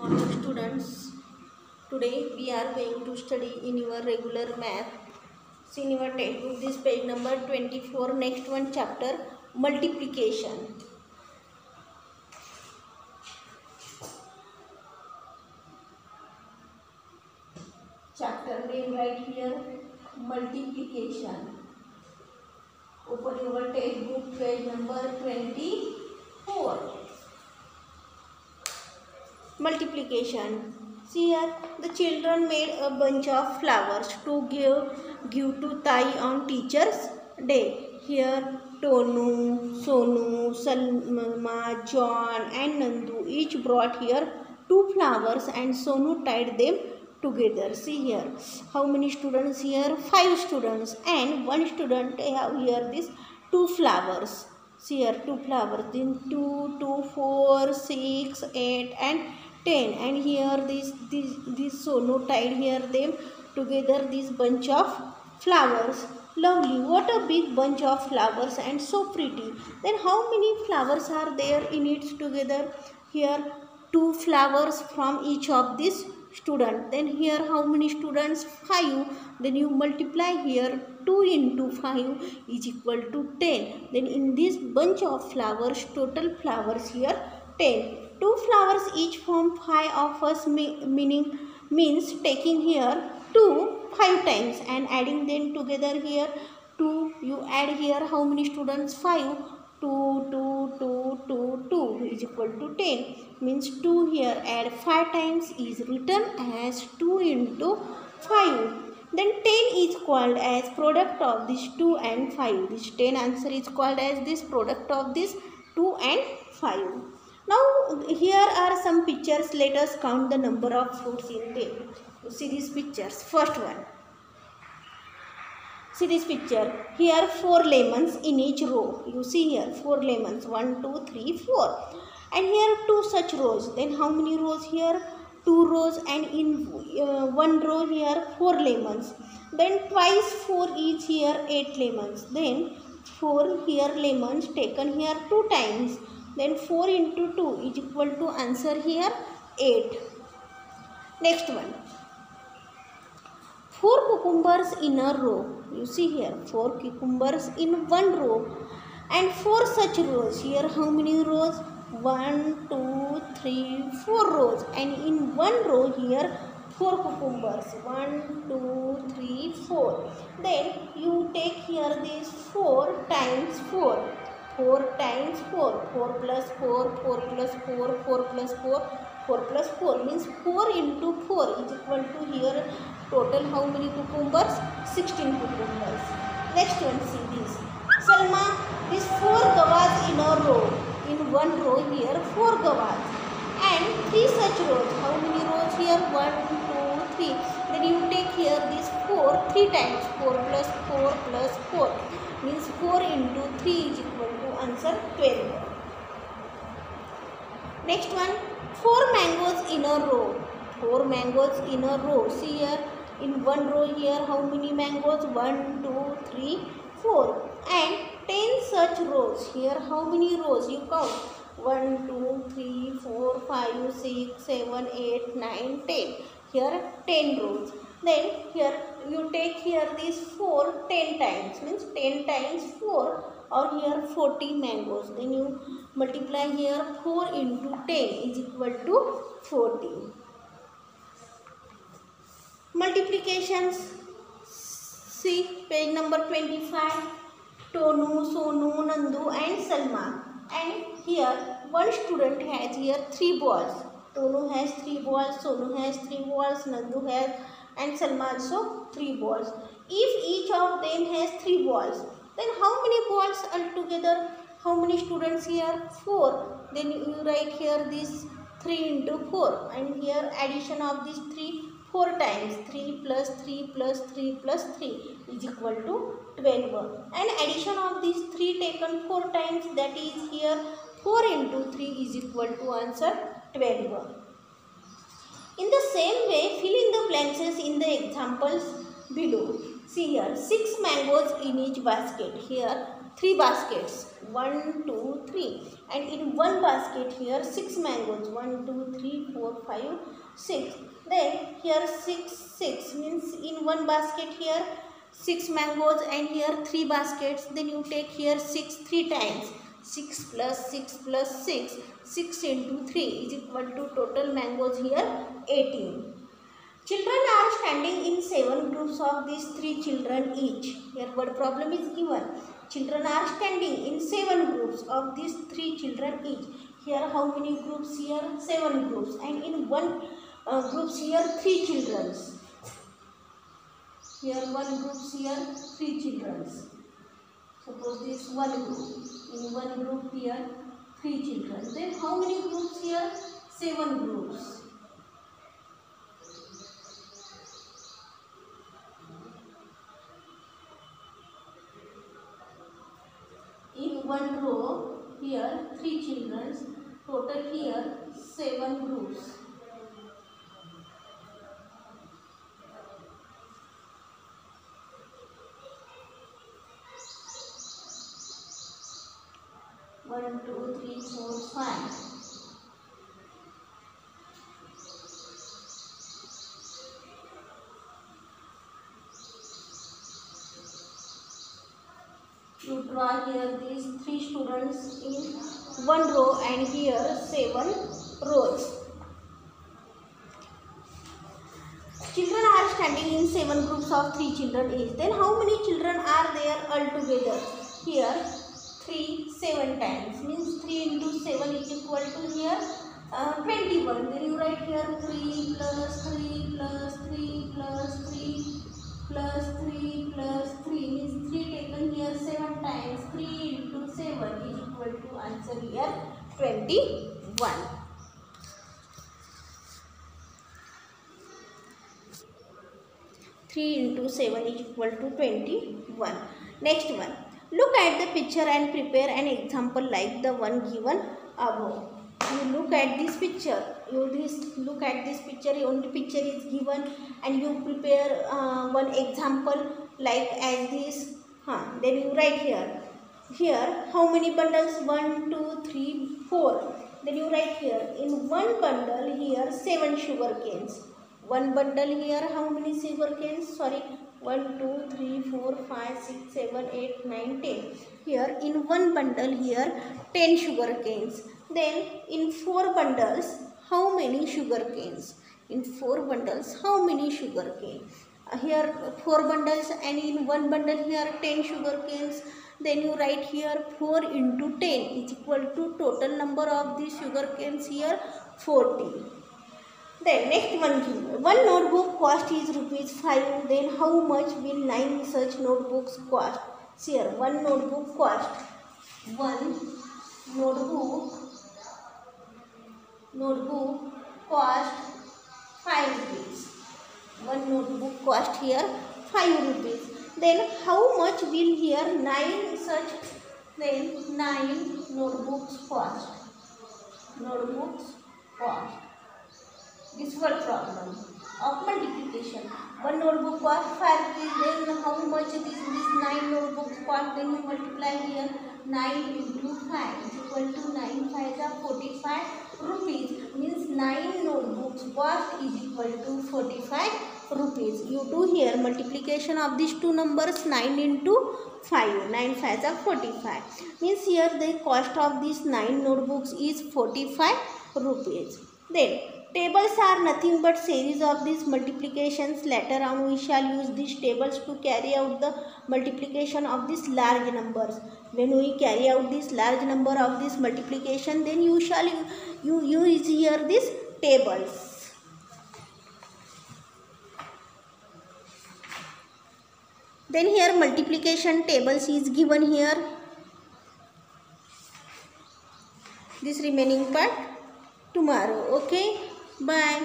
morning students. Today we are going to study in your regular math. See in your textbook, this page number 24. Next one chapter, multiplication. Chapter name right here, multiplication. Open your textbook, page number 24. Multiplication. See here, the children made a bunch of flowers to give to Tai on Teacher's Day. Here, Tonu, Sonu, Salma, John and Nandu each brought here 2 flowers and Sonu tied them together. See here, how many students here? 5 students, and 1 student have here these 2 flowers. See here, 2 flowers, then 2, 2, 4, 6, 8 and 10, and here this Sonu tied here them together, this bunch of flowers. Lovely, what a big bunch of flowers and so pretty. Then how many flowers are there in it together? Here 2 flowers from each of these student. Then here how many students? 5. Then you multiply here, 2 into 5 is equal to 10. Then in this bunch of flowers, total flowers here 10. 2 flowers each from 5 of us means taking here 2 5 times and adding them together here 2. You add here how many students? 5. 2, 2, 2, 2, 2 is equal to 10. Means 2 here add 5 times is written as 2 into 5. Then 10 is called as product of this 2 and 5. This 10 answer is called as this product of this 2 and 5. Now here are some pictures. Let us count the number of fruits in them. You see these pictures. First one. See this picture. Here 4 lemons in each row. You see here 4 lemons. 1, 2, 3, 4. And here 2 such rows. Then how many rows here? 2 rows, and in 1 row here 4 lemons. Then twice 4 is here 8 lemons. Then 4 here lemons taken here 2 times. Then 4 into 2 is equal to answer here 8. Next one. 4 cucumbers in a row. You see here 4 cucumbers in 1 row. And 4 such rows. Here how many rows? 1, 2, 3, 4 rows. And in 1 row here 4 cucumbers. 1, 2, 3, 4. Then you take here this 4 times 4. 4 times 4, 4 plus 4, 4 plus 4, 4 plus 4, 4 plus 4 means 4 into 4 is equal to here total how many cucumbers? 16 cucumbers. Next one, see this. Salma, these 4 gawas in a row. In 1 row here 4 gawas and 3 such rows. How many rows here? 1, 2, 3. Then you take here this 4 3 times. 4 plus 4 plus 4 means 4 into 3 is equal to answer 12. Next one, 4 mangoes in a row. 4 mangoes in a row. See here in 1 row here how many mangoes? 1, 2, 3, 4 and 10 such rows. Here how many rows? You count 1, 2, 3, 4, 5, 6, 7, 8, 9, 10. Here 10 rows. Then here you take here these 4 10 times means 10 times 4 or here 40 mangoes. Then you multiply here 4 into 10 is equal to 40. Multiplications. See page number 25. Tonu, Sonu, Nandu and Salma. And here one student has here 3 balls. Tonu has 3 balls, Sonu has 3 balls, Nandu has and Salma also 3 balls. If each of them has 3 balls, then how many balls altogether? How many students here? 4. Then you write here this 3 into 4 and here addition of these 3 4 times. 3 plus 3 plus 3 plus 3 is equal to 12. And addition of these 3 taken 4 times, that is here 4 into 3 is equal to answer 12. In the same way, fill in the blanks in the examples below. See here, 6 mangoes in each basket. Here, 3 baskets, 1 2 3, and in one basket here 6 mangoes, 1 2 3 4 5 6. Then here 6 means in one basket here 6 mangoes and here 3 baskets. Then you take here 6 3 times, 6 plus 6 plus 6, 6 into 3 is equal to total mangoes here 18. Children are standing in 7 groups of these 3 children each. Here word problem is given. Children are standing in 7 groups of these 3 children each. Here how many groups here? 7 groups, and in one groups here 3 children. Here one groups here 3 children. Suppose this one group. In one group here 3 children. Then how many groups here? 7 groups. In one row here 3 children, total here 7 groups. One, two, three, four, 5. You draw here these 3 students in one row and here 7 rows. Children are standing in 7 groups of 3 children each. Then how many children are there altogether? Here 3 7 times, means 3 into 7 is equal to here 21. Then you write here 3 plus 3 plus 3 plus 3 plus 3 plus 3, means 3 taken here 7 times. 3 into 7 is equal to answer here 21. Three into 7 is equal to 21. Next one. Look at the picture and prepare an example like the one given above. You look at this picture. Look at this picture. Only picture is given, and you prepare one example like as this. Then you write here. Here how many bundles? 1 2 3 4. Then you write here in one bundle here 7 sugar canes. One bundle here how many sugar canes? Sorry. 1 2 3 4 5 6 7 8 9 10. Here in one bundle here 10 sugar canes. Then in 4 bundles how many sugar canes? In 4 bundles how many sugar canes? Here 4 bundles, and in one bundle here 10 sugar canes. Then you write here 4 into 10 is equal to total number of these sugar canes here 40. Then next one, one notebook cost is ₹5. Then how much will 9 such notebooks cost? See here, one notebook cost. One notebook cost ₹5. One notebook cost here ₹5. Then how much will here 9 such? Then 9 notebooks cost. Notebooks cost. This word problem of multiplication. One notebook cost ₹5. Then how much this 9 notebooks cost? Then you multiply here 9 into 5 is equal to 9 5s are 45 rupees. Means 9 notebooks cost is equal to 45 rupees. You do here multiplication of these two numbers, 9 into 5. 9 5s are 45. Means here the cost of these 9 notebooks is 45 rupees. Then tables are nothing but series of these multiplications. Later on we shall use these tables to carry out the multiplication of these large numbers. When we carry out this large number of this multiplication, then you shall use here these tables. Then here multiplication tables is given here. This remaining part tomorrow. Okay, bye.